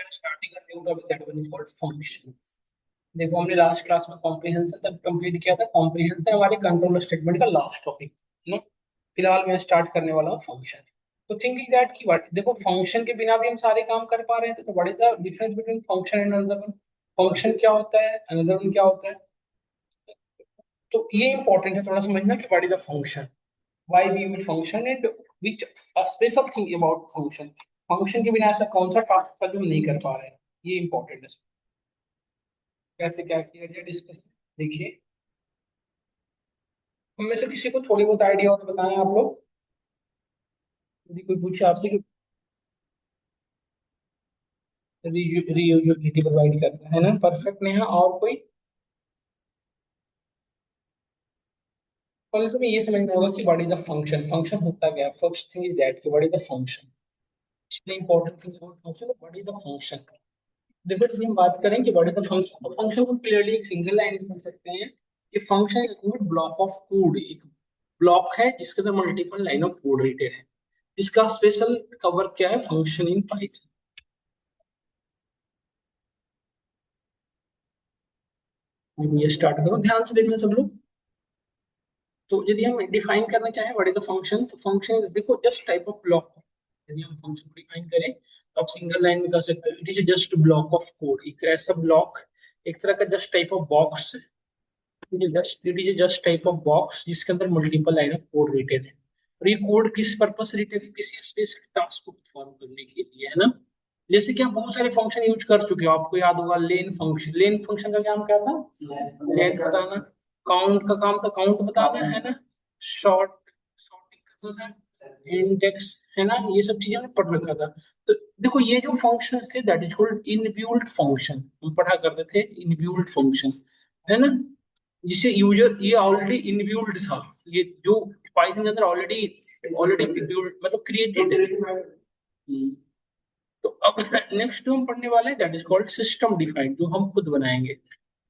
we are starting a new topic that one is called function. देखो हमने last class में comprehension तक complete किया था। कॉम्प्रिहेंशन हमारे कंट्रोलर स्टेटमेंट का लास्ट टॉपिक है ना। फिलहाल मैं स्टार्ट करने वाला हूँ फंक्शन। तो थिंक इज दैट कि व्हाट, देखो फंक्शन के बिना भी हम सारे काम कर पा रहे हैं, तो what is the difference between function and another one. Function क्या होता है, अनदर वन क्या होता है। तो ये इंपॉर्टेंट है थोड़ा समझना कि what is the function, why we use function and which special thing about function. Function के बिना ऐसा कौन सा टास्क था जो हम नहीं कर पा रहे हैं, ये इंपॉर्टेंट है। कैसे क्या किया जाए डिस्कस देखिए। हम में से किसी को थोड़ी बहुत आइडिया हो तो बताएं आप लोग। यदि कोई पूछे आपसे कि रीयूजेबिलिटी प्रोवाइड करता है ना, परफेक्ट नेहा। और कोई पहले तुम्हें ये समझना होगा कि what is the function. Function होता क्या है। फर्स्ट थिंग इज दैट कि व्हाट इज द फंक्शन। इसलिए important thing about function, what is the function. देखो जब हम बात करें कि व्हाट इज द फंक्शन, तो फंक्शन को क्लियरली एक सिंगल लाइन में समझ सकते हैं कि function is a block of code. एक ब्लॉक है जिसके अंदर मल्टीपल लाइन ऑफ कोड रिटेड है, जिसका स्पेशल कवर क्या है, फंक्शन इन पाइथन। ये स्टार्ट करो, ध्यान से देखना सब लोग। तो यदि हम डिफाइन करना चाहें व्हाट इज द फंक्शन, तो फंक्शन देखो जस्ट टाइप ऑफ ब्लॉक। यदि हम फंक्शन को डिफाइन करें तो आप सिंगल लाइन में कर सकते हो, it is just block of code. एक ऐसा ब्लॉक, एक तरह का just type of box, it is just type of box जिसके अंदर multiple line of code written है। और ये कोड किस पर्पस से रिटेन है, किसी स्पेसिफिक टास्क को परफॉर्म करने के लिए, है ना। जैसे कि आप बहुत सारे फंक्शन यूज कर चुके हो, आपको याद होगा लेन फंक्शन। लेन फंक्शन का काम क्या था, लेंथ बताना। काउंट का काम था काउंट बताना, है ना। शॉर्ट शॉर्टिंग का था इंडेक्स, है ना। ये सब चीजें हमने पढ़ रखा था। तो देखो ये जो फंक्शंस थे that is called inbuilt function. हम पढ़ा करते थे इनबिल्ट फंक्शन, है ना। जिसे यूजर, ये ऑलरेडी इनबिल्ट था, ये जो पाइथन के अंदर ऑलरेडी ऑलरेडी इनबिल्ट मतलब क्रिएटेड है। तो अब नेक्स्ट जो हम पढ़ने वाले हैं that is called system defined, जो हम खुद बनाएंगे।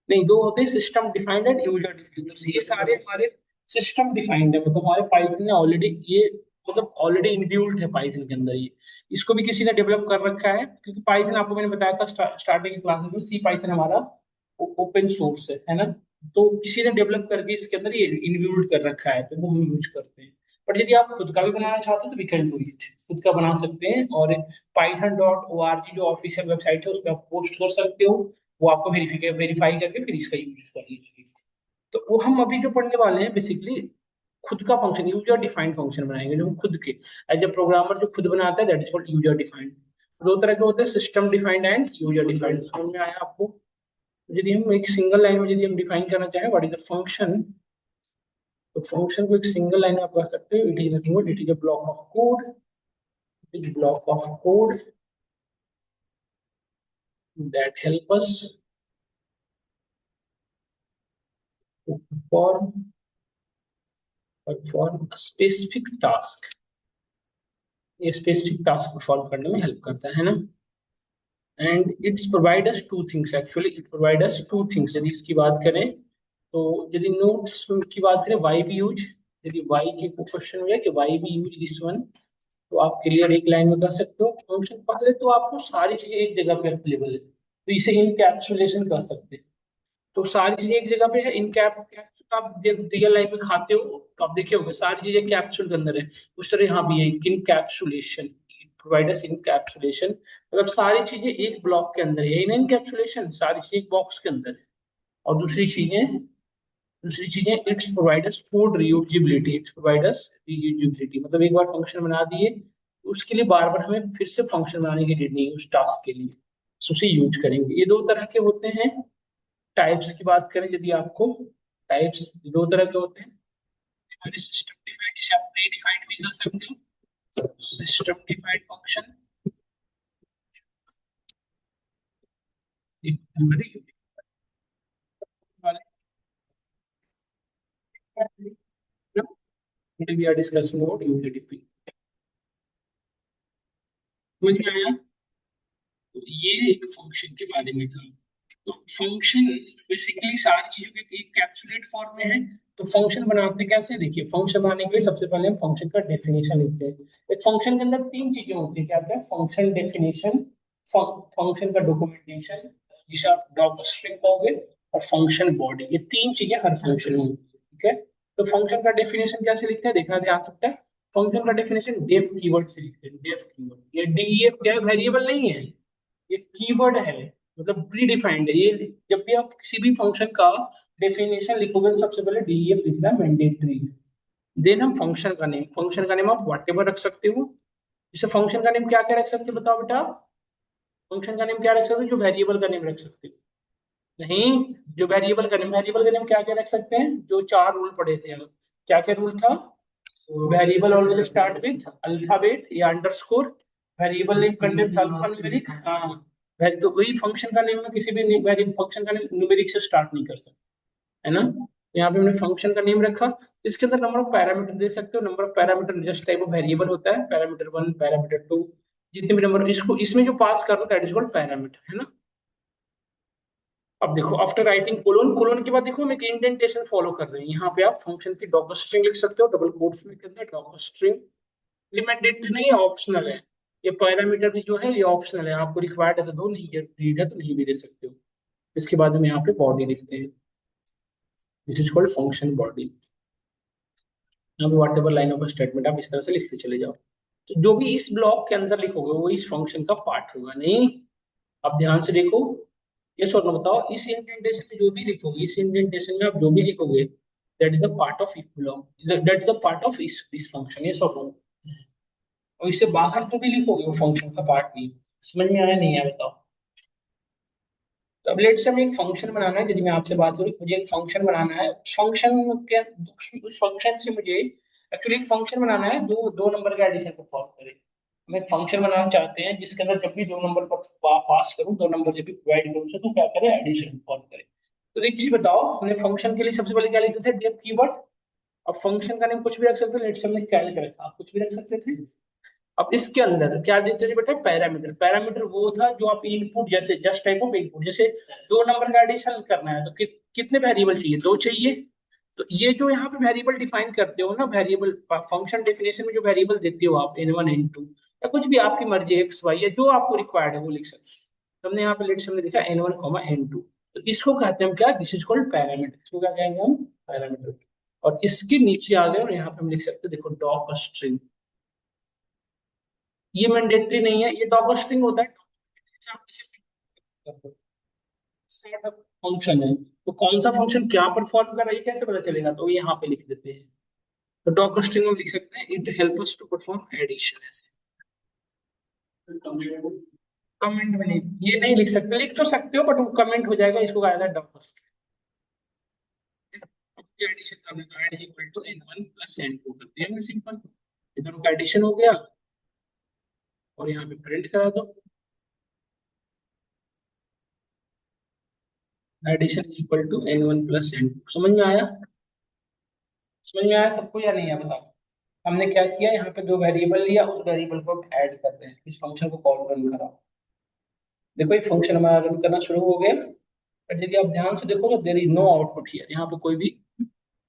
नहीं, दो होते हैं, system defined and user defined. ये सारे हमारे सिस्टम डिफाइंड है, मतलब हमारे पाइथन ने ऑलरेडी ये मतलब ऑलरेडी इनबिल्ट है पाइथन के अंदर। ये इसको भी किसी ने डेवलप कर रखा है, क्योंकि पाइथन आपको मैंने बताया था स्टार्टिंग क्लासेस में, सी पाइथन हमारा ओपन सोर्स है ना। तो किसी ने डेवलप करके इसके अंदर ये इनबिल्ट कर रखा है, तो वो हम यूज करते हैं। बट यदि आप खुद का भी बनाना चाहते हो तो वी कैन डू इट, खुद का बना सकते हैं। और python.org जो ऑफिशियल वेबसाइट है उस पर आप पोस्ट कर सकते हो, वो आपको वेरीफाई करके फिर इसका यूज कर लीजिए। तो वो हम अभी जो पढ़ने वाले हैं बेसिकली खुद का फंक्शन, यूजर डिफाइंड फंक्शन बनाएंगे, जो हम खुद के एज ए प्रोग्रामर जो खुद बनाता है that is called user defined. दो तरह के होते हैं, system defined and user defined. समझ में आया आपको। यदि हम एक सिंगल लाइन में यदि हम डिफाइन करना चाहें व्हाट इज द फंक्शन, तो फंक्शन को एक सिंगल लाइन में आप कह सकते हो, it is nothing but it is a block of code, it is block of code that help us to perform a specific task। ये स्पेसिफिक टास्क परफॉर्म करने में हेल्प करता है ना। And it's provide us two things, actually it provide us two things. यदि इसकी बात करें तो यदि नोट्स की बात करें वाई भी यूज, यदि वाई के क्वेश्चन हो जाए कि वाई भी यूज दिस वन, तो आप क्लियर एक लाइन में कर सकते हो। फंक्शन पहले तो आपको सारी चीजें एक जगह पे अवेलेबल है, तो इसे इनकैप्सुलेशन कर सकते हैं। तो सारी चीजें एक जगह पे है। इन कैप्सूल आप रियल लाइफ में खाते हो तो आप देखे होंगे सारी चीजें कैप्सूल के अंदर है। उस तरह यहाँ भी है इनकैप्सुलेशन, प्रोवाइडर्स इनकैप्सुलेशन, मतलब सारी चीजें एक ब्लॉक के अंदर है। इन इनकैप्सुलेशन सारी चीजें एक बॉक्स के अंदर है। और दूसरी चीजें it's providers code reusability, it's providers reusability, मतलब एक बार फंक्शन बना दिए तो उसके लिए बार बार हमें फिर से फंक्शन बनाने की नीड नहीं है उस टास्क के लिए, तो उसे यूज करेंगे। ये दो तरह के होते हैं। टाइप्स की बात करें यदि आपको, टाइप्स दो तरह के होते हैं। हमारे सिस्टम डिफाइंड, जिसे आप प्री डिफाइंड भी कर सकते हो, system defined function. we are discussing about UDP। समझ में आया। तो ये एक फंक्शन के बारे में था। तो फंक्शन बेसिकली सारी चीजों के एक कैप्सुलेट फॉर्म में है। तो फंक्शन बनाते कैसे, देखिए फंक्शन बनाने के लिए सबसे पहले हम फंक्शन का डेफिनेशन लिखते हैं। एक फंक्शन के अंदर तीन चीजें होती है, क्या क्या, फंक्शन डेफिनेशन, फंक्शन का डॉक्यूमेंटेशन जिसे आप डॉक स्ट्रिंग कहोगे, और फंक्शन बॉडी, ये तीन चीजें हर फंक्शन में होती है। ठीक है, तो फंक्शन का डेफिनेशन कैसे लिखते हैं, देखना ध्यान सकता है। फंक्शन का डेफिनेशन डेफ कीवर्ड से लिखते हैं, डेफ कीवर्ड। ये डीईएफ क्या है, वेरिएबल नहीं है, ये कीवर्ड है, मतलब प्री डिफाइंड है ये। जब भी आप किसी भी फंक्शन का डेफिनेशन लिखोगे तो सबसे पहले डीईएफ लिखना मैंडेटरी है। देन हम फंक्शन का नेम आप व्हाट एवर रख सकते हो। जैसे फंक्शन का नेम क्या क्या रख सकते हो बताओ बेटा, फंक्शन का नेम क्या रख सकते हो, जो वेरिएबल का नेम रख सकते हो। नहीं, जो वेरिएबल का नेम क्या क्या रख सकते हैं, जो चार रूल पढ़े थे हम। क्या क्या रूल था, variable always start with alphabet या underscore, variable name contains alphanumeric. हाँ, तो वही फंक्शन का नेम में किसी भी फंक्शन का नेम न्यूमेरिक से स्टार्ट नहीं कर सकते, है ना। तो यहाँ पे हमने फंक्शन का नेम रखा। इसके अंदर नंबर ऑफ पैरामीटर दे सकते हो, number of parameter just type of variable होता है, पैरामीटर 1 पैरामीटर 2, जितने भी नंबर इसको इसमें जो पास कर दो दैट इज कॉल्ड पैरामीटर, है ना। अब देखो आफ्टर राइटिंग कोलोन, कोलोन के बाद देखो हम एक इंडेंटेशन फॉलो कर रहे हैं। यहाँ पे आप फंक्शन की डॉकर स्ट्रिंग लिख सकते हो, डबल कोट्स में करना है डॉकर स्ट्रिंग, इम्प्लीमेंटेड नहीं है, ऑप्शनल है। ये पैरामीटर भी जो है ये ऑप्शनल है, आपको रिक्वायर्ड है तो दो, नहीं नीड है तो नहीं भी दे सकते हो। इसके बाद हम यहाँ पे बॉडी लिखते हैं, this is called function body. अब whatever line of statement आप इस तरह से लिखते चले जाओ, तो जो भी इस ब्लॉक के अंदर लिखोगे वो इस फंक्शन का पार्ट होगा। नहीं, अब ध्यान से देखो, ये सोचना बताओ, इस इंडेंटेशन में जो भी लिखोगे, इस इंडेंटेशन में आप जो भी लिखोगे that is the part of if block, that is the part of इस दिस फंक्शन, ये सोचो। और इससे बाहर जो भी लिखोगे वो फंक्शन का पार्ट नहीं। समझ में आया नहीं है बताओ। तो अब लेट से हमें एक फंक्शन बनाना है, यदि मैं आपसे बात करूं मुझे एक फंक्शन बनाना है, फंक्शन के उस फंक्शन से मुझे एक्चुअली एक फंक्शन बनाना है दो दो नंबर के एडिशन को फॉलो करे। हम एक फंक्शन बनाना चाहते हैं जिसके अंदर जब भी दो नंबर पर पास करूं, दो नंबर जब भी प्रोवाइड करूं तो क्या करे, एडिशन फॉलो करे। तो एक चीज बताओ, हमने फंक्शन के लिए सबसे पहले क्या लिखते थे, डेफ कीवर्ड। अब फंक्शन का नेम कुछ भी रख सकते थे, लेट से हमने कैल कर रखा, कुछ भी रख सकते थे। अब इसके अंदर क्या देते थे बेटा, पैरामीटर। पैरामीटर वो था जो आप इनपुट, जैसे जस्ट टाइप ऑफ इनपुट, जैसे दो नंबर का एडिशन करना है तो कितने वेरिएबल चाहिए, दो चाहिए। तो ये जो यहाँ पे वेरिएबल डिफाइन करते हो ना, वेरिएबल फंक्शन डेफिनेशन में जो वेरिएबल देते हो आप n1 n2 या कुछ भी आपकी मर्जी एक्स वाई, या जो आपको रिक्वायर्ड है वो लिख सकते हो। तो हमने यहाँ पे लेट से हमने देखा n1 n2, तो इसको कहते हैं हम क्या, दिस इज कॉल्ड पैरामीटर। इसको क्या कहेंगे हम, पैरामीटर। और इसके नीचे आ गए और यहाँ पे हम लिख सकते हैं, देखो डॉक स्ट्रिंग। ये मैंडेटरी नहीं है, ये डॉगर स्ट्रिंग होता है, फंक्शन है। तो कौन सा फंक्शन क्या परफॉर्म कर रहा है कैसे पता चलेगा, तो यहाँ पे लिख देते हैं। तो डॉगर स्ट्रिंग में लिख सकते हैं it help us to perform addition, ऐसे। कमेंट में नहीं, ये नहीं लिख सकते, लिख तो सकते हो बट वो कमेंट हो जाएगा, इसको कहा जाता है डॉगर स्ट्रिंग। एडिशन करना तो add equal to n1 plus n2 करते हैं सिंपल, इधर का एडिशन हो गया और यहाँ पे प्रिंट करा दो, addition is equal to n1 plus n2। समझ में आया, समझ में आया सबको या नहीं है बताओ। हमने क्या किया, यहाँ पे दो वेरिएबल लिया, उस वेरिएबल को ऐड कर रहे हैं, इस फंक्शन को कॉल रन करा। देखो ये फंक्शन हमारा रन करना शुरू हो गया, बट यदि आप ध्यान से देखो तो there is no output here, यहाँ पे कोई भी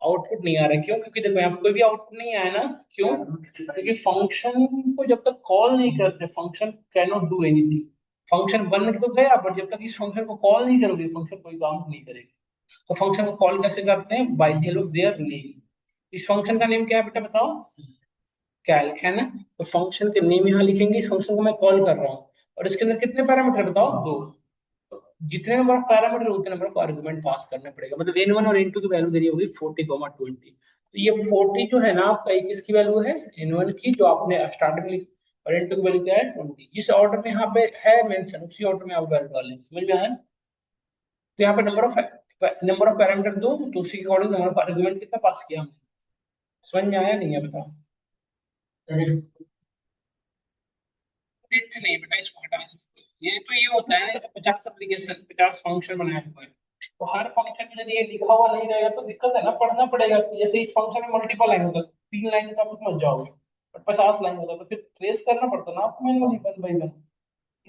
आउटपुट नहीं आ रहा है। क्यों, क्योंकि देखो यहाँ पे कोई भी आउटपुट नहीं आया ना। क्यों, क्योंकि फंक्शन को जब तक कॉल नहीं करते function can not do anything. Function बन तो गया बट जब तक इस फंक्शन को कॉल नहीं करोगे फंक्शन कोई काम नहीं करेगा। तो फंक्शन को कॉल कैसे करते हैं, by the help of their name. इस फंक्शन का नेम क्या है बेटा बताओ, कैल्क, है ना। तो फंक्शन के नेम यहाँ लिखेंगे, इस फंक्शन को मैं कॉल कर रहा हूँ, और इसके अंदर कितने पैरामीटर बताओ, दो। तो जितने नंबर ऑफ पैरामीटर उतने नंबर ऑफ आर्गुमेंट पास करना पड़ेगा, मतलब n1 और n2 की वैल्यू दे रही होगी 40, 20। तो ये 40 जो है ना आपका, ये किसकी वैल्यू है, n1 की, जो आपने स्टार्टिंग में लिखी, और n2 की वैल्यू क्या है 20। जिस ऑर्डर में यहाँ पे है मेंशन उसी ऑर्डर में आप वैल्यू डालें, समझ में आया। तो यहाँ पे नंबर ऑफ पैरामीटर दो, तो उसी के अकॉर्डिंग नंबर ऑफ आर्गुमेंट कितना पास किया हमने। समझ में आया नहीं है बताओ। प्रिंट नहीं बेटा, इसको हटा सकते हो। ये तो ये होता है 50 एप्लीकेशन 50 फंक्शन बनाए हुए हैं, तो हर फंक्शन में यदि ये लिखा हुआ नहीं रहेगा तो दिक्कत है ना, पढ़ना पड़ेगा। जैसे इस फंक्शन में मल्टीपल लाइन होता है, 3 लाइन तो आप समझ जाओगे, बट 50 लाइन होता है तो फिर ट्रेस करना पड़ता है ना आपको मैनुअली वन बाई वन,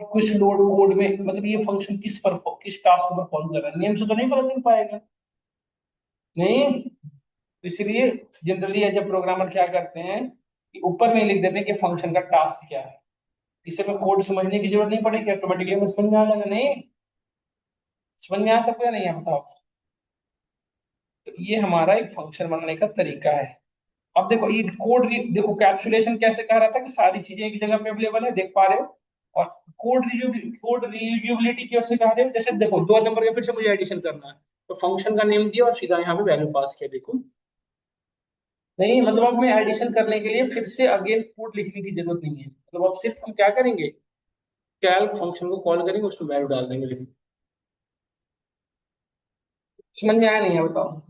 कि कुछ लोड कोड में मतलब ये फंक्शन किस टास्क को परफॉर्म कर रहा है, नेम से तो नहीं पता चल पाएगा। नहीं, तो इसलिए जनरली जब प्रोग्रामर क्या करते हैं कि ऊपर में लिख देते हैं कि फंक्शन का टास्क क्या है। इसे में कोड समझने की जरूरत नहीं पड़ेगी, ऑटोमेटिकली हमें समझ में आ जाएगा। नहीं समझ में आ सकता है नहीं है बताओ। तो ये हमारा एक फंक्शन बनाने का तरीका है। अब देखो ये कोड, देखो कैप्सुलेशन कैसे कह रहा था कि सारी चीजें एक जगह पे अवेलेबल है, देख पा रहे हो। और कोड रीयूजेबिलिटी की ओर से कह रहे हो, जैसे देखो 2 नंबर का फिर से मुझे एडिशन करना है, तो फंक्शन का नेम दिया और सीधा यहाँ पे वैल्यू पास किया, देखो। नहीं मतलब अब मैं एडिशन करने के लिए फिर से अगेन कोड लिखने की जरूरत नहीं है, मतलब अब सिर्फ हम क्या करेंगे, कैल्क फंक्शन को कॉल करेंगे, उसमें वैल्यू डाल देंगे। समझ में आया नहीं है बताओ।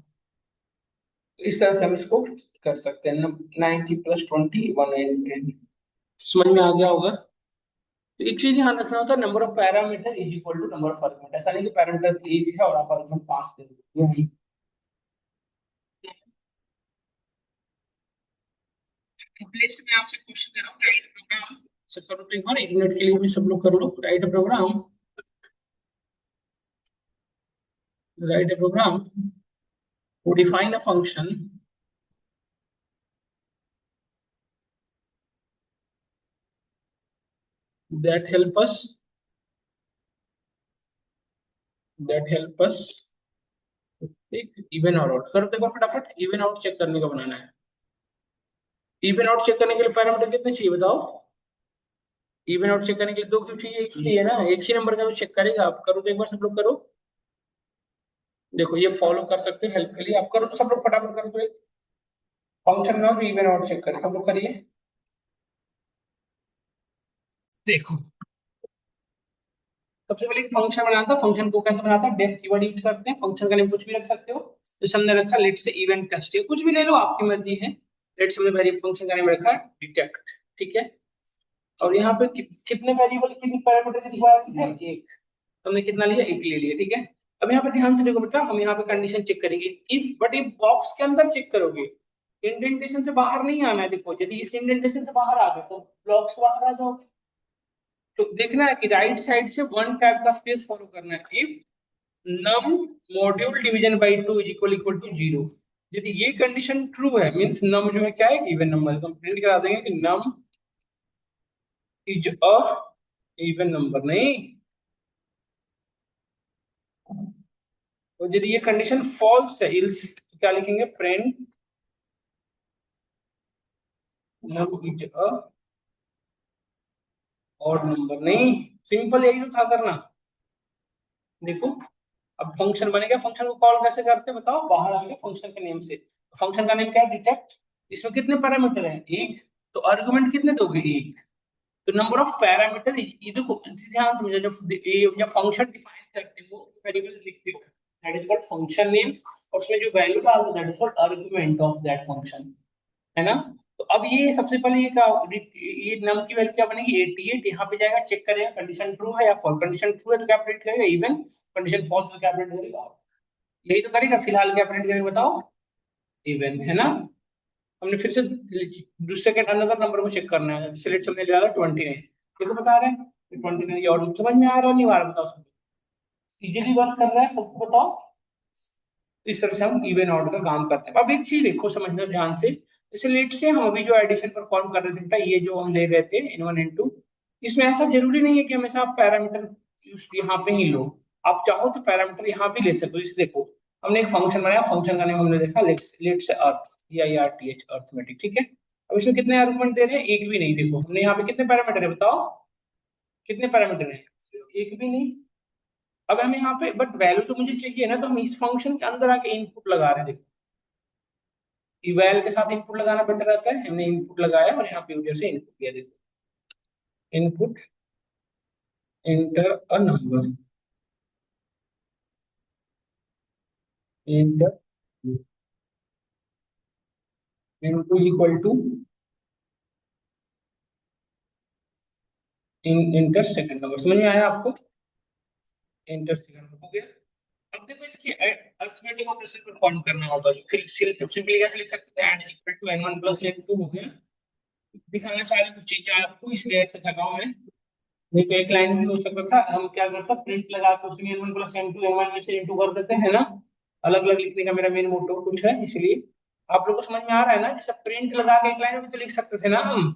तो इस तरह से हम इसको कर सकते हैं। 90 + 20 110। समझ में आ गया होगा। तो एक चीज ध्यान रखना होता है, number of parameter is equal to number of argument. ऐसा नहीं कि पैरामीटर एक है और आप आर्गुमेंट 5 दे दो, ये नहीं। प्लेलिस्ट में आपसे क्वेश्चन दे रहा हूँ, राइट प्रोग्राम। सब करो तो एक बार, 1 मिनट के लिए भी सब लोग कर लो। Write a program to define a function that help us even और आउट करो। देखो फटाफट इवन आउट चेक करने का बनाना है। इवन आउट चेक करने के लिए पैरामीटर कितने चाहिए बताओ। इवन आउट चेक करने के लिए दो क्यों चाहिए, एक ही चाहिए ना, एक ही नंबर का तो चेक करेगा। आप करो तो एक बार सब लोग करो। देखो ये फॉलो कर सकते हैं हेल्प के लिए, आप करो तो सब लोग फटाफट करो तो। फंक्शन में भी इवन आउट चेक करें, सब लोग करिए। देखो सबसे पहले फंक्शन बनाता, फंक्शन को कैसे बनाता है, डेफ कीवर्ड यूज करते हैं। फंक्शन का नेम कुछ भी रख सकते हो, जैसे हमने रखा लेट से इवेंट टेस्ट, कुछ भी ले लो आपकी मर्जी है। लेट से हमने वेरिएबल फंक्शन का नेम रखा डिटेक्ट, ठीक है। और यहाँ पे कितने वेरिएबल कितने पैरामीटर की रिक्वायरमेंट है, एक। हमने कितना लिया, एक ले लिया, ठीक है। अब यहाँ पे ध्यान से देखो बेटा, हम यहाँ पे कंडीशन चेक करेंगे इफ, बट ये बॉक्स के अंदर चेक करोगे, इंडेंटेशन से बाहर नहीं आना है। देखो यदि इस इंडेंटेशन से बाहर आ गए तो ब्लॉक्स बाहर आ जाओगे। तो देखना है कि राइट साइड से वन टाइप का स्पेस फॉलो करना है। If num modulo division by 2 is equal equal to 0, यदि ये कंडीशन ट्रू है, मींस नम जो है क्या है, इवन नंबर, तो हम प्रिंट करा देंगे कि num is a even number. नहीं, तो यदि ये कंडीशन फॉल्स है, इल्स, तो क्या लिखेंगे, print num is a odd number. नहीं, सिंपल यही तो था करना। देखो अब फंक्शन बनेगा, फंक्शन को कॉल कैसे करते हैं बताओ, बाहर आएंगे फंक्शन के नेम से। फंक्शन का नेम क्या है, डिटेक्ट। इसमें कितने पैरामीटर हैं, एक। तो आर्गुमेंट कितने दोगे, एक। तो नंबर ऑफ पैरामीटर, ये देखो ध्यान समझो, जब फंक्शन डिफाइन करते हो, वेरिएबल लिखते हो, that is called function name. और उसमें जो वैल्यू डालते हो, that is called argument of that function, है ना। तो अब ये सबसे पहले ये क्या, ये नम की वैल्यू क्या बनेगी, 88। यहाँ पे जाएगा, चेक करेगा कंडीशन ट्रू है या फॉल्स। कंडीशन ट्रू है तो क्या प्रिंट करेगा, इवन। कंडीशन फॉल्स है तो क्या प्रिंट करेगा, यही तो करेगा। फिलहाल क्या प्रिंट करेगा बताओ, इवन, है ना। हमने फिर से दूसरे के अनदर नंबर को चेक करना है, सिलेक्ट हमने लिया 29, देखो बता रहे हैं 29। और समझ में आ रहा है नहीं आ रहा बताओ, सब इजीली वर्क कर रहा है, सबको बताओ। तो इस तरह से हम इवन आउट का काम करते हैं। अब एक चीज देखो, समझना ध्यान से, जैसे लेट से हम अभी जो एडिशन परफॉर्म कर रहे थे बेटा, ये जो हम ले रहे थे N1 N2, इसमें ऐसा जरूरी नहीं है कि हमेशा आप पैरामीटर यहाँ पे ही लो। आप चाहो तो पैरामीटर यहाँ भी ले सकते हो। इसे देखो, हमने एक फंक्शन बनाया, फंक्शन का नेम हमने देखा लेट से अर्थ, EIRTH, अर्थमेटिक, ठीक है। अब इसमें कितने आर्गुमेंट दे रहे हैं, एक भी नहीं। देखो हमने यहाँ पे कितने पैरामीटर है बताओ, कितने पैरामीटर है, एक भी नहीं। अब हमें यहाँ पे बट वैल्यू तो मुझे चाहिए ना, तो हम इस फंक्शन के अंदर आके इनपुट लगा रहे हैं। देखो इवैल के साथ इनपुट लगाना बेटर रहता है, हमने इनपुट लगाया और यहाँ पे यूजर से इनपुट दिया। देखो input enter a number, enter into equal to in enter second number. समझ में आया आपको, एंटर सेकंड नंबर हो गया। अब देखो इसकी अरिथमेटिक ऑपरेशन परफॉर्म करना होगा, तो फिर सिंपली कैसे लिख सकते हैं, add is equal to n1 + n2 हो गया। दिखाना चाह रहे कुछ चीजें आपको, इसलिए ऐसे कर रहा हूँ मैं। नहीं तो एक लाइन भी हो सकता था, हम क्या करते प्रिंट लगा के उसमें n1 + n2 n1 में से n2 कर देते हैं ना। अलग अलग लिखने का मेरा मेन मोटो कुछ है, इसलिए आप लोग को समझ में आ रहा है ना। जैसे प्रिंट लगा के एक लाइन में भी तो लिख सकते थे ना हम,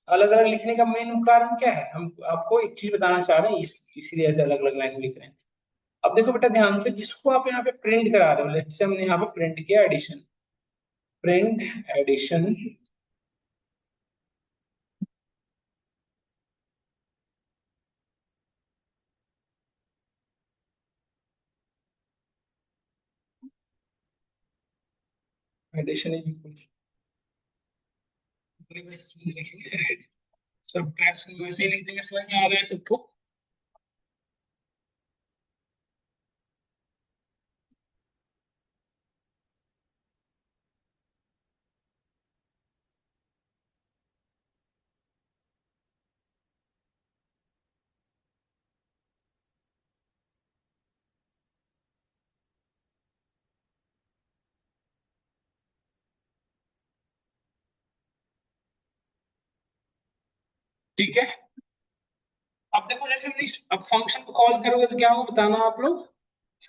अलग अलग लिखने का मेन कारण क्या है, हम आपको एक चीज बताना चाह रहे हैं, इसीलिए ऐसे अलग अलग लाइन लिख रहे हैं। अब देखो बेटा ध्यान से, जिसको आप यहाँ पे प्रिंट करा रहे हो, लेट्स से हमने यहाँ पे प्रिंट किया addition, print addition, addition is equal, लिखेंगे सब्ट्रैक्शन वैसे ही लिख देंगे, समझ में आ रहा है सबको। ठीक है, अब देखो जैसे हमने अब फंक्शन को कॉल करोगे तो क्या होगा बताना आप लोग।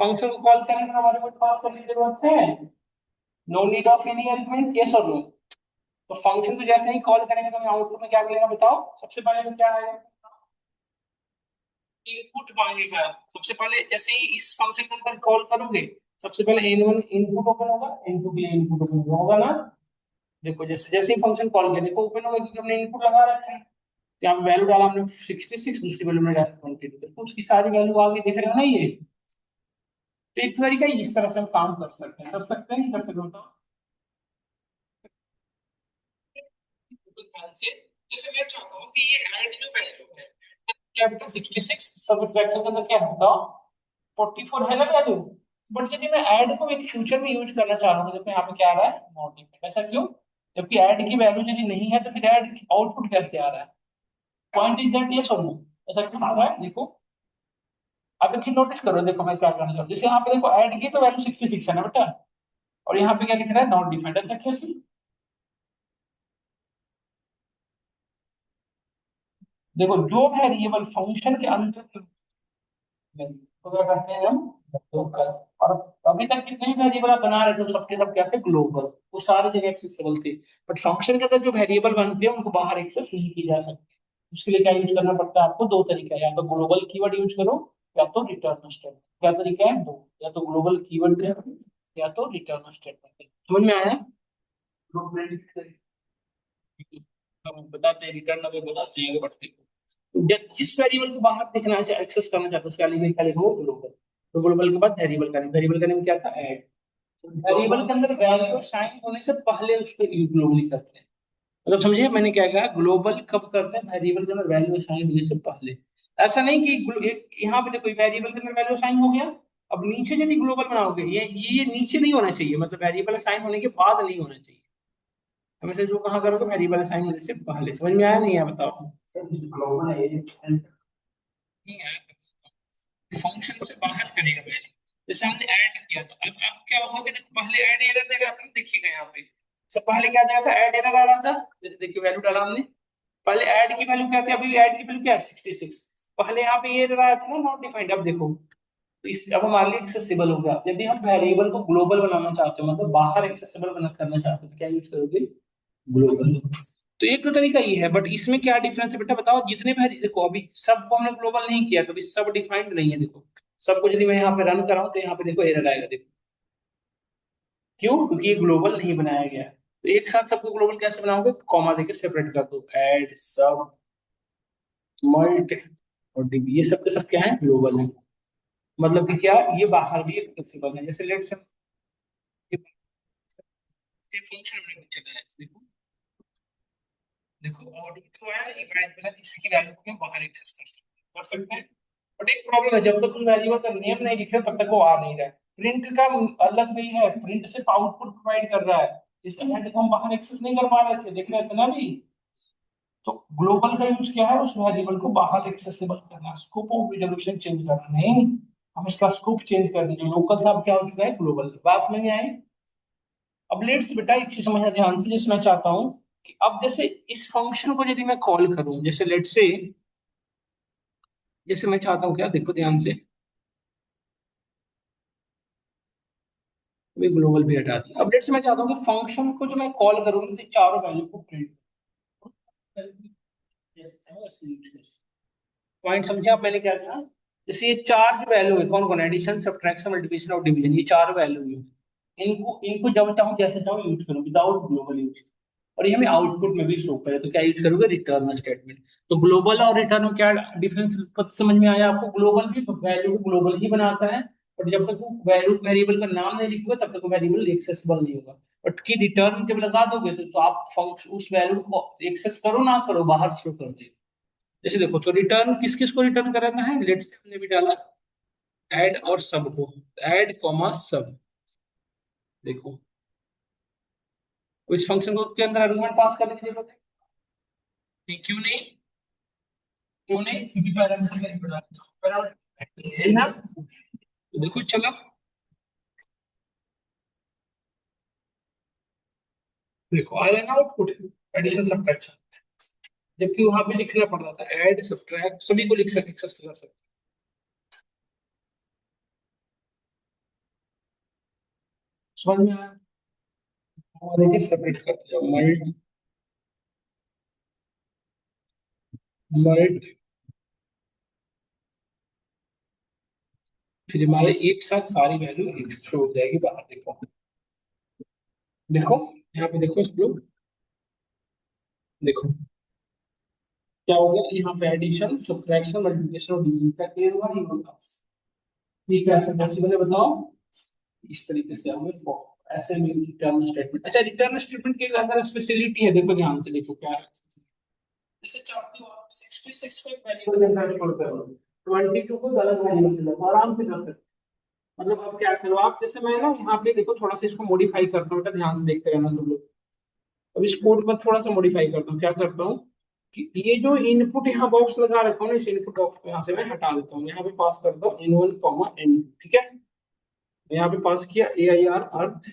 फंक्शन को कॉल करेंगे तो हमारे को पास करने की जरूरत है, no need of any element, yes और नो। तो फंक्शन को जैसे ही कॉल करेंगे तो हमें आउटपुट में क्या मिलेगा बताओ, सबसे पहले तो क्या आएगा, इनपुट मांगेगा। सबसे पहले जैसे ही इस फंक्शन के अंदर कॉल करोगे, सबसे पहले N1 इनपुट ओपन होगा, N2 के लिए इनपुट ओपन होगा ना। देखो जैसे जैसे ही फंक्शन कॉल किया देखो ओपन होगा, क्योंकि हमने इनपुट लगा रखा है। यहाँ पे वैल्यू डाला हमने 66, दूसरी वैल्यू में डाला 22, तो उसकी सारी वैल्यू आगे दिख रहे हो ना ये। तो एक तरीका इस तरह से हम काम कर सकते हैं, कर सकते हैं नहीं कर सकते बताओ। तो ध्यान से, जैसे मैं चाहता हूँ कि ये ऐड जो वैल्यू है, क्या बेटा 66 सब्ट्रैक्शन के अंदर क्या है बताओ, 44 है ना वैल्यू। बट यदि मैं ऐड को एक फ्यूचर में यूज करना चाह रहा हूँ, देखो यहाँ पे क्या आ रहा है नॉट डिफाइंड, ऐसा क्यों, जबकि ऐड की वैल्यू यदि नहीं है तो फिर ऐड आउटपुट कैसे आ रहा है, पॉइंट इज दैट यस और नो, ऐसा क्यों आ रहा है देखो। अब देखिए नोटिस करो, देखो मैं क्या करना चाहूँ, जैसे यहाँ पे देखो ऐड की तो वैल्यू 66 है ना बेटा, और यहाँ पे क्या लिख रहा है नॉट डिफाइंड, ऐसा क्या चीज। देखो जो वेरिएबल फंक्शन के अंदर तो क्या करते हैं हम, तो और अभी तक जितने भी वेरिएबल आप बना रहे थे वो सबके सब क्या थे ग्लोबल, वो सारी जगह एक्सेसिबल थे। बट फंक्शन के अंदर जो वेरिएबल बनते हैं उनको बाहर एक्सेस नहीं की जा सकती। उसके लिए क्या यूज करना पड़ता है आपको, दो तरीका है, या तो ग्लोबल कीवर्ड यूज करो, या तो रिटर्न स्टेटमेंट। क्या तरीका है दो, या तो ग्लोबल कीवर्ड या तो रिटर्न स्टेटमेंट। समझ में आया। हम बताते हैं रिटर्न, अभी बताते हैं आगे बढ़ते हैं। जिस वेरिएबल को बाहर देखना एक्सेस करना चाहते हो उसका एलिमेंट क्या लिखो ग्लोबल। तो ग्लोबल के बाद वेरिएबल का नेम, वेरिएबल का नेम क्या था ऐड। वेरिएबल के अंदर वैल्यू साइन होने से पहले उसको ग्लोबली करते हैं। मतलब समझिए मैंने क्या कहा, ग्लोबल कब करते हैं, वेरिएबल के अंदर वैल्यू साइन होने से पहले। ऐसा नहीं कि यहाँ पे देखो वेरिएबल के अंदर वैल्यू साइन हो गया, अब नीचे यदि ग्लोबल बनाओगे ये नीचे नहीं होना चाहिए, मतलब वेरिएबल साइन होने के बाद नहीं होना चाहिए। हमेशा इसको कहाँ करोगे, वेरिएबल साइन होने से पहले। समझ में आया नहीं है बताओ। ग्लोबल है नहीं है, फंक्शन से बाहर करेगा पहले। जैसे हमने ऐड किया तो अब क्या होगा कि देखो पहले ऐड एरर देगा, तुम देखिएगा यहाँ पे सब पहले क्या दे रहा था, ऐड एरर आ रहा था। जैसे देखिए वैल्यू डाला हमने, पहले ऐड की वैल्यू क्या थी, अभी ऐड की वैल्यू क्या है 66, पहले यहाँ पे ये एरर आया था ना नॉट डिफाइंड। अब देखो तो इस अब हमारे लिए एक्सेसिबल हो गया। यदि हम वेरिएबल को ग्लोबल बनाना चाहते हो, मतलब बाहर एक्सेसिबल बना करना चाहते हो, तो क्या यूज करोगे ग्लोबल। तो एक तो तरीका ये है, बट इसमें क्या डिफरेंस है बेटा बताओ, जितने भी देखो अभी सबको हमने ग्लोबल नहीं किया तो अभी सब डिफाइंड नहीं है। देखो सबको यदि मैं यहाँ पे रन कराऊं तो यहाँ पे देखो एरर आएगा, देखो क्यों, क्योंकि ये ग्लोबल नहीं बनाया गया है। तो एक साथ सबको ग्लोबल कैसे बनाओगे, कॉमा देके सेपरेट कर दो, ऐड सब मल्ट और डीबी, ये सब के सब क्या है ग्लोबल है। मतलब कि क्या, ये बाहर भी एक्सेसिबल है। जैसे लेट्स ये फंक्शन हमने चलाया, देखो देखो और तो है इमेज इसकी वैल्यू को हम बाहर एक्सेस कर सकते हैं। बट एक प्रॉब्लम है, जब तक उस वेरिएबल का नेम नहीं लिखे तब तक वो आ नहीं रहा है। प्रिंट का अलग भी है, प्रिंट सिर्फ आउटपुट प्रोवाइड कर रहा है, इस हेड को हम बाहर एक्सेस नहीं कर पा रहे थे, देख रहे थे ना अभी। तो ग्लोबल का यूज क्या है, उस वेरिएबल को बाहर एक्सेसिबल करना, स्कोप ऑफ रिजोल्यूशन चेंज करना नहीं, हम इसका स्कोप चेंज कर देंगे, लोकल था अब क्या हो चुका है ग्लोबल। बात में आई। अब लेट्स बेटा एक चीज समझना ध्यान से, जिसमें मैं चाहता हूँ कि अब जैसे इस फंक्शन को यदि मैं कॉल करूं, जैसे लेट्स से, जैसे मैं चाहता हूँ क्या, देखो ध्यान से, वे ग्लोबल भी हटा दिया। अब लेट्स से मैं चाहता हूँ कि फंक्शन को जो मैं कॉल करूँ तो चारों वैल्यू को प्रिंट, पॉइंट समझे आप मैंने क्या कहा? जैसे ये चार जो वैल्यू है, कौन कौन, एडिशन, सब्ट्रैक्शन, मल्टीप्लिकेशन और डिवीजन, ये चार वैल्यू है। इनको इनको जब चाहूँ जैसे चाहूँ यूज करूँ विदाउट ग्लोबल यूज। और ये हमें आउटपुट में भी शो करे, तो क्या यूज करोगे, रिटर्न स्टेटमेंट। तो ग्लोबल और रिटर्न में क्या डिफरेंस समझ में आया आपको? ग्लोबल भी वैल्यू को ग्लोबल ही बनाता है, बट जब तक वो वैल्यू वेरिएबल का नाम नहीं लिखोगे तब तक वो वेरिएबल एक्सेसिबल नहीं होगा। बट की रिटर्न जब लगा दोगे तो आप फंक्शन उस वैल्यू को एक्सेस करो ना करो, बाहर शो कर देगा। जैसे देखो, तो रिटर्न किस किस को रिटर्न कराना है, लेट्स से हमने भी डाला ऐड और सब को, ऐड कॉमा सब। देखो, तो इस फंक्शन को के अंदर आर्गुमेंट पास करने की जरूरत है? क्यों नहीं? क्यों नहीं? क्योंकि पैरामीटर का नहीं पड़ा, पैरामीटर है ना। तो देखो चलो, देखो आ रहा है ना आउटपुट, एडिशन सब्ट्रैक्शन। जबकि वहां पे लिखना पड़ रहा था ऐड सब्ट्रैक्ट, सभी को लिख सकते, एक्सेस कर सकते। समझ में आया? और देखिए सबमिट करते जाओ, मल्ट मल्ट, फिर हमारे एक साथ सारी वैल्यू एक्स्ट्रा हो जाएगी बाहर। देखो देखो, यहाँ पे देखो सब लोग, देखो क्या हो गया यहाँ पे, एडिशन, सब्ट्रैक्शन, मल्टीप्लिकेशन और डिवीजन का क्लियर हुआ नहीं होता? ठीक है, ऐसा पॉसिबल है बताओ? इस तरीके से हमें ऐसे में रिटर्न स्टेटमेंट, अच्छा रिटर्न स्टेटमेंट की ज्यादा स्पेशलिटी है, देखो ध्यान से देखो क्या है। जैसे चाहते हो आप 66 को एक वेरिएबल में ट्रांसफर करो, 22 को अलग वेरिएबल में लो, तो आराम से कर सकते हो। मतलब अब क्या करो आप, जैसे मैं ना यहाँ पे देखो थोड़ा सा इसको मॉडिफाई करता हूँ, बेटा ध्यान से देखते रहना सब लोग। अब इस कोड में थोड़ा सा मॉडिफाई करता हूँ, क्या करता हूँ कि ये जो इनपुट यहाँ बॉक्स लगा रखा हूँ ना, इस इनपुट बॉक्स को यहाँ से मैं हटा देता हूँ, यहाँ पे पास करता हूँ n1 कॉमा n2, ठीक है। यहाँ पे पास किया ए आई आर अर्थ,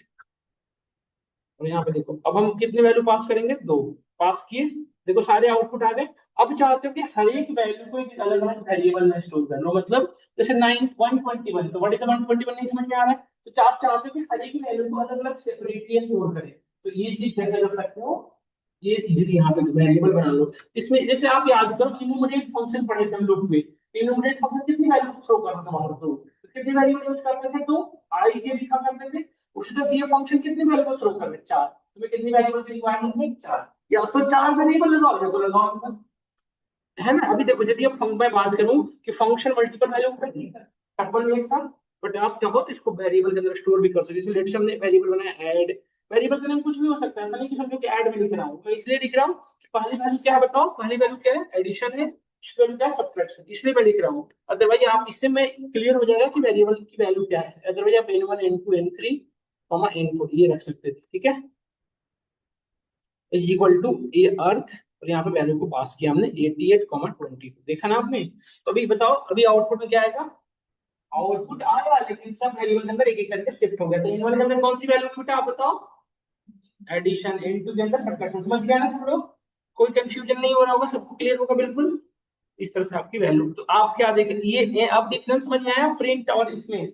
और यहाँ पे देखो अब हम कितने वैल्यू पास करेंगे, दो पास किए। देखो सारे आउटपुट आ गए। अब चाहते हो कि हर एक वैल्यू को एक अलग अलग वेरिएबल में स्टोर कर लो, मतलब जैसे 121, तो व्हाट इज 121 नहीं समझ में आ रहा है, तो आप चाहते हो कि हर एक वैल्यू को अलग अलग सेपरेटली स्टोर करें। तो ये चीज कैसे कर सकते हो, ये इजीली यहाँ पे वेरिएबल बना लो। इसमें जैसे आप याद करो, इन्यूमरेट फंक्शन पढ़े थे हम लोग में। इन्यूमरेट फंक्शन कितनी वैल्यू को थ्रो करता था हमारा, तो कितनी वैल्यू यूज करते थे, तो आई के लिखा करते थे। उसी तरह से ये फंक्शन कितनी वैल्यू को थ्रो कर रहे, चार। तुम्हें कितनी वेरिएबल की रिक्वायरमेंट है, चार। या तो चार वेरिएबल लगाओ या तो लगाओ, है ना। अभी देखो यदि अब मैं बात करूं कि फंक्शन मल्टीपल वैल्यू टपल में था, बट आप चाहो तो इसको वेरिएबल के अंदर स्टोर भी कर सकते हो। जैसे लेट्स से हमने वेरिएबल बनाया ऐड, वेरिएबल का नाम कुछ भी हो सकता है, ऐसा नहीं कि समझो कि ऐड में लिख रहा हूं मैं, इसलिए लिख रहा हूं कि पहली वैल्यू क्या है बताओ, पहली वैल्यू क्या है, एडिशन है, दूसरी वैल्यू क्या है, सब्ट्रैक्शन, इसलिए मैं लिख रहा हूं। अदरवाइज आप इससे में क्लियर हो जाएगा कि वेरिएबल की वैल्यू क्या है। अदरवाइज आप n1 n2 n3 n4 ये रख सकते थे, ठीक है, इक्वल टू ए अर्थ, और यहाँ पे वैल्यू को पास किया हमने 88,22, देखा ना आपने। तो अभी बताओ अभी आउटपुट में क्या आएगा, आउटपुट आया लेकिन सब वेरिएबल के अंदर एक एक करके शिफ्ट हो गया। तो इन वाले के अंदर कौन सी वैल्यू बेटा आप बताओ, एडिशन, इनटू के अंदर सब्ट्रैक्शन, समझ गया ना सब लोग? कोई कंफ्यूजन नहीं हो रहा होगा, सबको क्लियर होगा बिल्कुल। इस तरह से आपकी वैल्यू, तो आप क्या देख ये अब डिफरेंस समझ में आया प्रिंट और इसमें।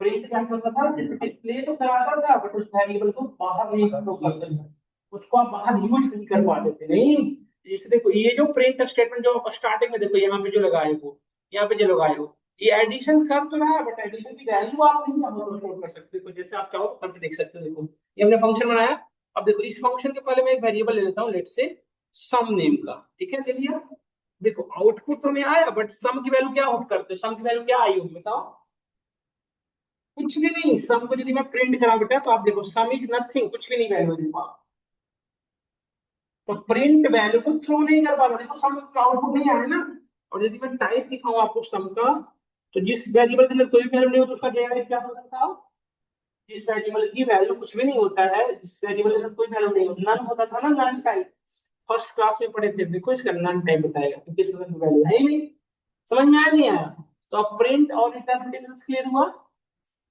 प्रिंट क्या करता था, डिस्प्ले तो कराता था बट उस वेरिएबल को बाहर नहीं कर सकता, उसको आप बाहर यूज नहीं कर पाते थे, नहीं। इसे देखो, ये जो प्रिंट स्टेटमेंट जो स्टार्टिंग में देखो यहाँ पे जो लगाए हो, यहाँ पे जो लगाए हो, ये एडिशन कर तो रहा है बट एडिशन की वैल्यू आप नहीं चाहो तो स्टोर कर सकते हो, जैसे आप चाहो तो करके देख सकते हो। देखो ये हमने फंक्शन बनाया। अब देखो इस फंक्शन के पहले मैं एक वेरिएबल ले लेता हूँ, लेट से सम नेम का, ठीक है, ले लिया। देखो आउटपुट तो में आया बट सम की वैल्यू क्या आउट करते हो, सम की वैल्यू क्या आई होगी बताओ? कुछ भी नहीं। सम को यदि मैं प्रिंट करा बेटा तो आप देखो सम इज नथिंग, कुछ भी नहीं वैल्यू देखो आप। तो प्रिंट वैल्यू को थ्रो नहीं कर पा रहा, देखो सम का आउटपुट नहीं आया ना। और यदि मैं टाइप दिखाऊं आपको सम का, तो जिस वेरिएबल के अंदर कोई वैल्यू नहीं हो तो उसका डेरिवेटिव क्या हो सकता है? जिस वेरिएबल की वैल्यू कुछ भी नहीं होता है, जिस वेरिएबल के अंदर कोई वैल्यू नहीं होता, नन होता था ना, नन टाइप। फर्स्ट क्लास में पढ़े थे, देखो इसका नन टाइप बताएगा क्योंकि इसमें वैल्यू है ही नहीं। समझ में आया नहीं आया? तो अब प्रिंट और रिटर्न डिफरेंस क्लियर हुआ।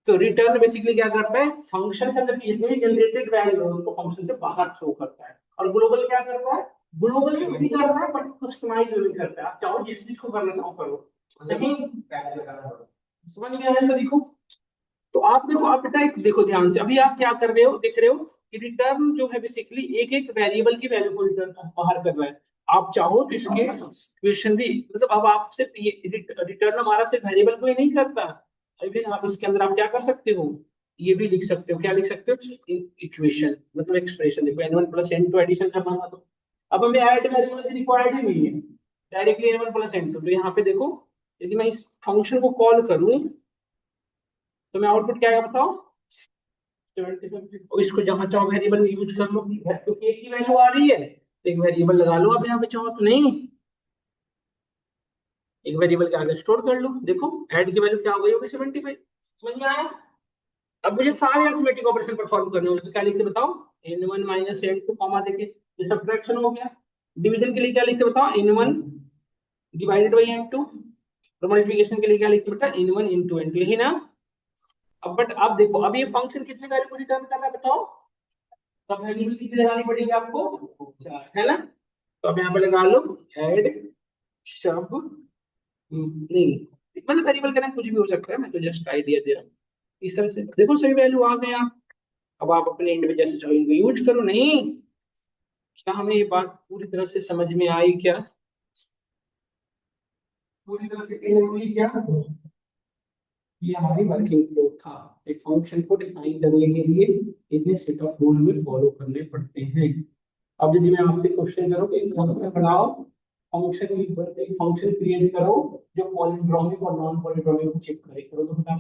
तो रिटर्न बेसिकली क्या करता है, फंक्शन के अंदर जितनी भी जनरेटेड वैल्यू है उसको फंक्शन से बाहर थ्रो करता है। और ग्लोबल क्या करता है, ग्लोबल भी वही करता है बट कस्टमाइज नहीं करता है। आप चाहो जिस चीज को करना चाहो करो, नहीं समझ में आया ऐसा देखो। तो आप देखो, आप बेटा एक देखो ध्यान से, अभी आप क्या कर रहे हो, देख रहे हो कि रिटर्न जो है बेसिकली एक एक वेरिएबल की वैल्यू को रिटर्न बाहर कर रहा है। आप चाहो तो इसके सिचुएशन भी, मतलब अब आप सिर्फ ये रिटर्न हमारा सिर्फ वेरिएबल को ही नहीं करता, अभी आप इसके अंदर आप क्या कर सकते हो, ये भी लिख सकते हो, क्या लिख सकते हो, इक्वेशन मतलब एक्सप्रेशन। देखो n1 प्लस n2 एडिशन करना था, तो अब हमें ऐड वेरिएबल की रिक्वायर्ड ही नहीं है, डायरेक्टली n1 प्लस n2। तो यहाँ पे देखो, यदि मैं इस फंक्शन को कॉल करूं तो मैं आउटपुट क्या आएगा बताओ, 75। और इसको जहां चाहो वेरिएबल में यूज कर लो, क्योंकि एक ही वैल्यू आ रही है, तो एक वेरिएबल लगा लो आप यहाँ पे, चाहो तो नहीं एक वेरिएबल के आगे स्टोर कर लो। देखो ऐड की वैल्यू क्या हो गई होगी, 75। समझ में आया? अब मुझे सारे अरिथमेटिक ऑपरेशन परफॉर्म करने होंगे, तो क्या लिखते बताओ, n1 माइनस n2 कॉमा देके, ये सब्ट्रैक्शन हो गया। डिवीजन के लिए क्या लिखते बताओ, n1 डिवाइडेड बाई n2। और मल्टीप्लिकेशन के लिए क्या लिखते बेटा, n1 इंटू n2, यही ना। अब बट अब देखो, अब ये फंक्शन कितने वैल्यू को रिटर्न कर रहा है बताओ, तब वेरिएबल कितनी लगानी पड़ेगी आपको, 4, है ना। तो अब यहाँ पे लगा लो ऐड शब, नहीं मतलब वेरिएबल का नाम कुछ भी हो सकता है, मैं तो जस्ट आइडिया दे रहा हूँ। इस तरह से देखो सही वैल्यू आ गया। अब आप अपने एंड में जैसे चाहो इनको यूज करो। नहीं, क्या हमें ये बात पूरी तरह से समझ में आई क्या, पूरी तरह से क्लियर हुई क्या, ये हमारी वर्किंग फ्लो था। एक फंक्शन को डिफाइन करने के लिए इतने सेट ऑफ रूल में फॉलो करने पड़ते हैं। अब यदि मैं आपसे क्वेश्चन करूँ कि एक फंक्शन बनाओ, फंक्शन एक फंक्शन क्रिएट करो जो पॉलीड्रोमिक और नॉन पॉलीड्रोमिक को चेक करे, करो तो बता।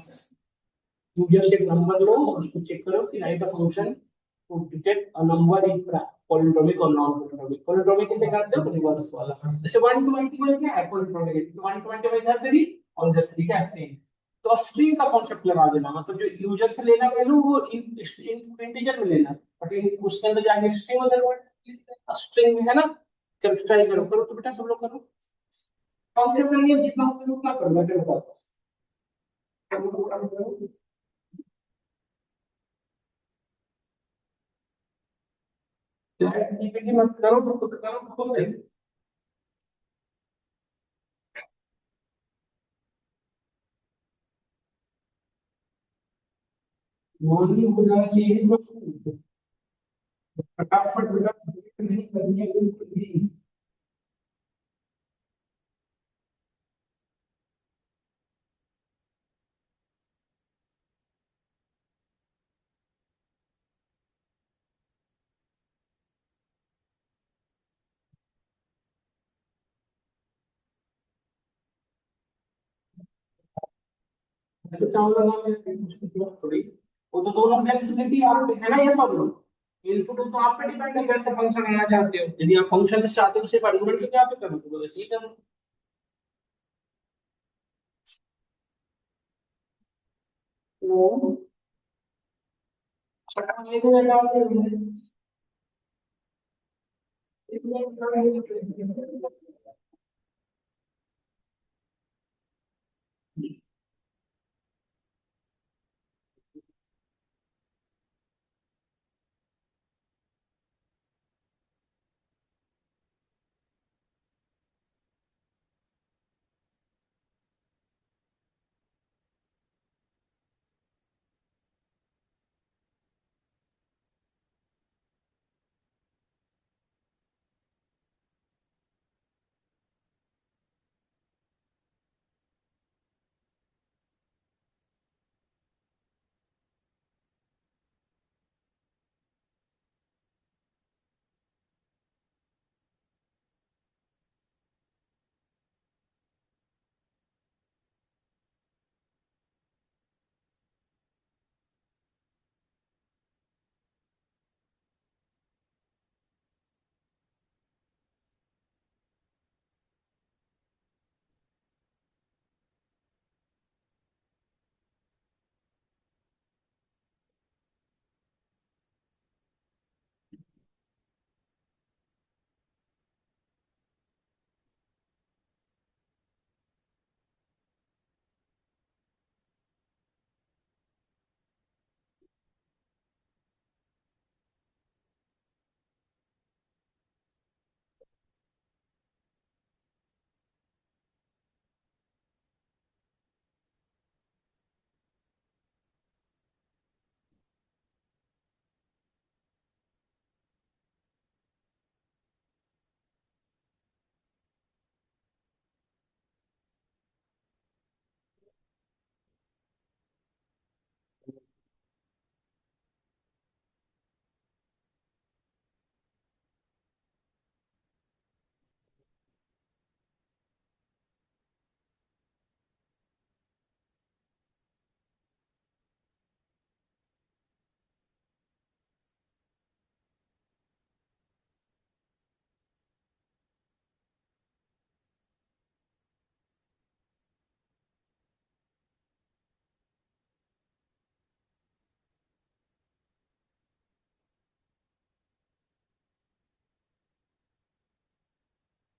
You just एक नंबर लो और उसको चेक करो कि write a function to detect a number in palindromic और नॉन पॉलीड्रोमिक। पॉलीड्रोमिक कैसे करते हो, रिवर्स वाला, जैसे 120 में क्या है पॉलीड्रोमिक, तो 120 में इधर से भी और इधर से भी क्या सेम। तो स्ट्रिंग का कॉन्सेप्ट लगा देना, मतलब जो यूजर से लेना वैल्यू वो इंटीजर में लेना, बट उसके अंदर जाके स्ट्रिंग वगैरह स्ट्रिंग है ना। कर ट्राई करो, करो तो बेटा सब लोग करो। कॉन्सेप्ट नहीं है, जितना हो उतना करो, मैं बताता हूँ। चैट जीपीटी मत करो तो खुद करो तो खुद है। मॉर्निंग हो जाना चाहिए तो फटाफट बेटा नहीं करनी है बिल्कुल भी। ऐसे चावल ना मैं थोड़ी, वो तो दोनों फ्लेक्सिबिलिटी आप पे है ना, ये सब लोग इनपुट तो आप पे डिपेंड है कैसे फंक्शन आना चाहते हो। यदि आप फंक्शन चाहते हो सिर्फ आर्गुमेंट तो क्या पे करो, तो वैसे ही करो। तो फटाफट ये तो डाल दे।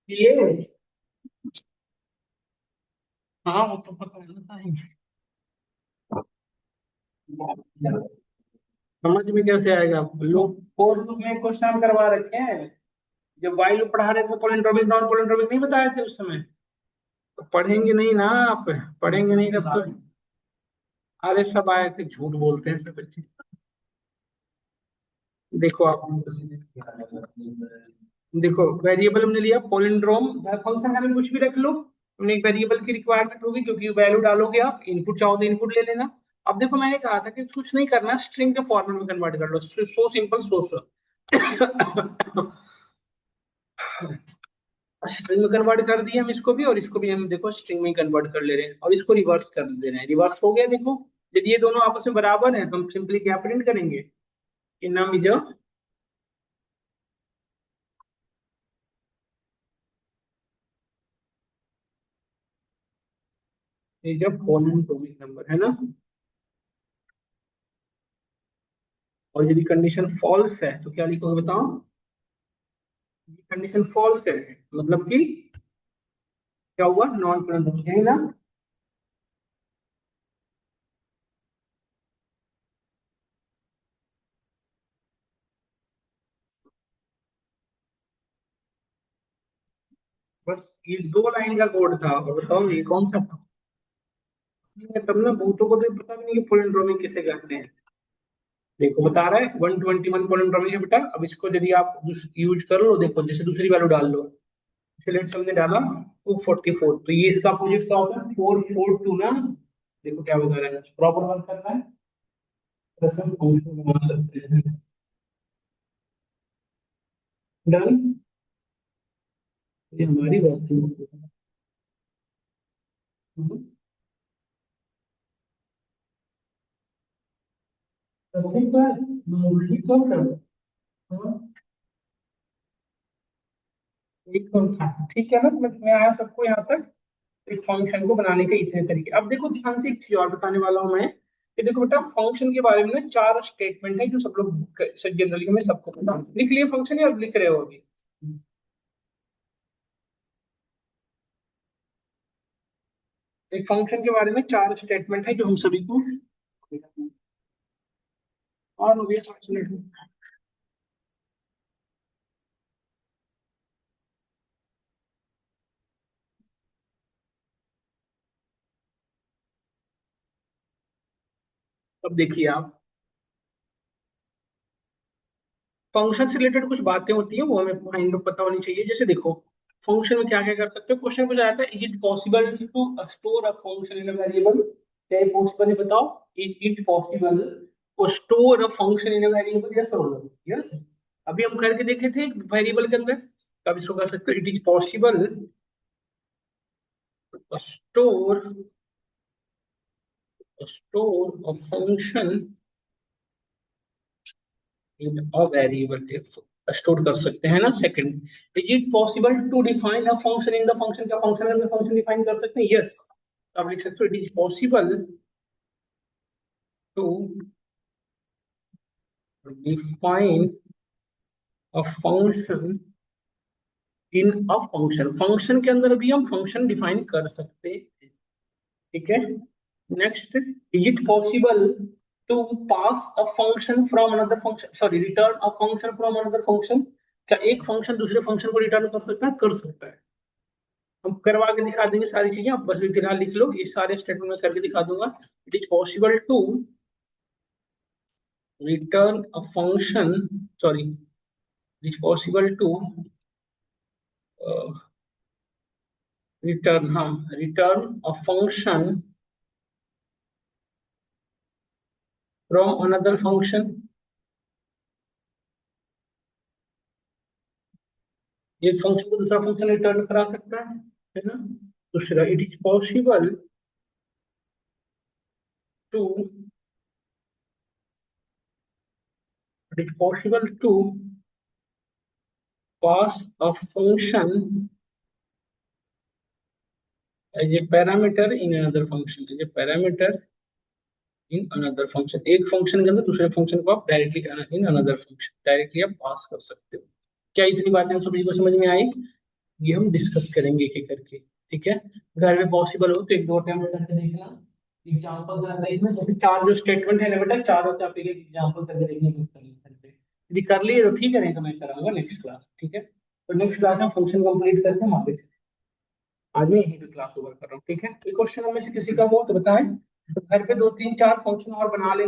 ये हाँ वो तो पता है ना है। समझ में कैसे आएगा आपको? लोग फोर लूप में क्वेश्चन करवा रखे हैं। जब वाई लूप पढ़ा रहे थे पोलिंट्रोमिक नॉन पोलिंट्रोमिक नहीं बताए थे उस समय। तो पढ़ेंगे नहीं ना आप? पढ़ेंगे नहीं तब तो। अरे सब आए थे, झूठ बोलते हैं सब बच्चे। देखो आप, देखो वेरिएबल हमने लिया पोलिंड्रोम, फंक्शन का भी कुछ भी रख लो। हमने एक वेरिएबल की रिक्वायरमेंट होगी क्योंकि वैल्यू डालोगे आप, इनपुट चाहो तो इनपुट ले लेना। अब देखो मैंने कहा था कि कुछ नहीं करना, स्ट्रिंग के फॉर्मेट में कन्वर्ट कर लो, सो सिंपल सो स्ट्रिंग में कन्वर्ट कर दिया हम इसको भी, और इसको भी हम देखो स्ट्रिंग में कन्वर्ट कर ले रहे हैं, और इसको रिवर्स कर दे रहे हैं। रिवर्स हो गया देखो। यदि ये दोनों आपस में बराबर है तो हम सिंपली क्या प्रिंट करेंगे कि num is a polynomial number, है ना। और यदि कंडीशन फॉल्स है तो क्या लिखोगे बताओ? कंडीशन फॉल्स है मतलब कि क्या हुआ, नॉन प्रोनाउंस है ना। बस ये दो लाइन का कोड था, और बताओ ये कौन सा था? तब ना बहुतों को तो पता भी नहीं कि पोलिंड्रोमी किसे कहते हैं। देखो बता रहा है 121 पोलिंड्रोमी है बेटा। अब इसको यदि आप यूज कर लो, देखो जैसे दूसरी वैल्यू डाल लो। लेट्स हमने डाला 244, तो ये इसका अपोजिट क्या होता है 442 ना। देखो क्या बता रहा है, प्रॉपर वर्क करना है तो हम फंक्शन बना सकते हैं। डन। ये हमारी बात है। ठीक है, ठीक है। हाँ, एकदम था ठीक है ना, समझ में आया सबको यहाँ तक? एक फंक्शन को बनाने के इतने तरीके। अब देखो ध्यान से एक चीज और बताने वाला हूँ मैं, कि देखो बेटा फंक्शन के बारे में ना चार स्टेटमेंट है जो सब लोग जनरली हमें सबको पता है। लिख लिए फंक्शन या लिख रहे हो अभी? एक फंक्शन के बारे में चार स्टेटमेंट है जो हम सभी को, और हो गया 5 मिनट। अब देखिए आप, फंक्शन से रिलेटेड कुछ बातें होती है वो हमें काइंड ऑफ पता होनी चाहिए। जैसे देखो फंक्शन में क्या क्या कर सकते हो, क्वेश्चन कुछ आता है, is it possible to store a function in a variable? क्या ये पॉसिबल है बताओ? Is it possible to store a function in a variable, yes और नो? यस। अभी हम करके देखे थे वेरिएबल के अंदर, तो अब इसको कर सकते हो, it is possible store store a function in a variable, store कर सकते हैं ना। Second, is it possible to define a function in the function? क्या फंक्शन में फंक्शन डिफाइन कर सकते हैं? यस। आप लिख सकते हो it is possible to define a function in a function. Function के अंदर भी हम फंक्शन डिफाइन कर सकते हैं, ठीक है। Next, is it possible to pass a function from another function, sorry return a function from another function? क्या एक फंक्शन दूसरे फंक्शन को रिटर्न कर सकता है? कर सकता है। हम करवा के दिखा देंगे सारी चीजें, आप बस भी फिलहाल लिख लो, ये सारे स्टेटमेंट में करके दिखा दूंगा। It is possible to return a function, sorry, it is possible to return, हाँ, return a function from another function. एक फंक्शन को दूसरा फंक्शन रिटर्न करा सकता है ना। दूसरा, it is possible to, it is possible to pass a function as a parameter in another function, as a parameter in another function. एक function के अंदर दूसरे फंक्शन को आप directly in another function directly आप पास कर सकते हो। क्या इतनी बातें हम सभी को समझ में आई? ये हम डिस्कस करेंगे एक एक करके, ठीक है। घर में पॉसिबल हो तो एक दो अटेम्प्ट करके देखना। एग्जाम्पल देखना, जैसे चार जो स्टेटमेंट है ना बेटा, चार होते आप एक एग्जाम्पल करके देखने को कर घर पे। यदि कर लिए तो ठीक है, नहीं तो मैं कराऊंगा नेक्स्ट क्लास, ठीक है। तो नेक्स्ट क्लास में फंक्शन कंप्लीट करके हम आगे, आज मैं यहीं पे क्लास ओवर कर रहा हूँ, ठीक है। कोई क्वेश्चन में से किसी का हो तो बताएं। तो घर पे दो तीन चार फंक्शन और बना ले।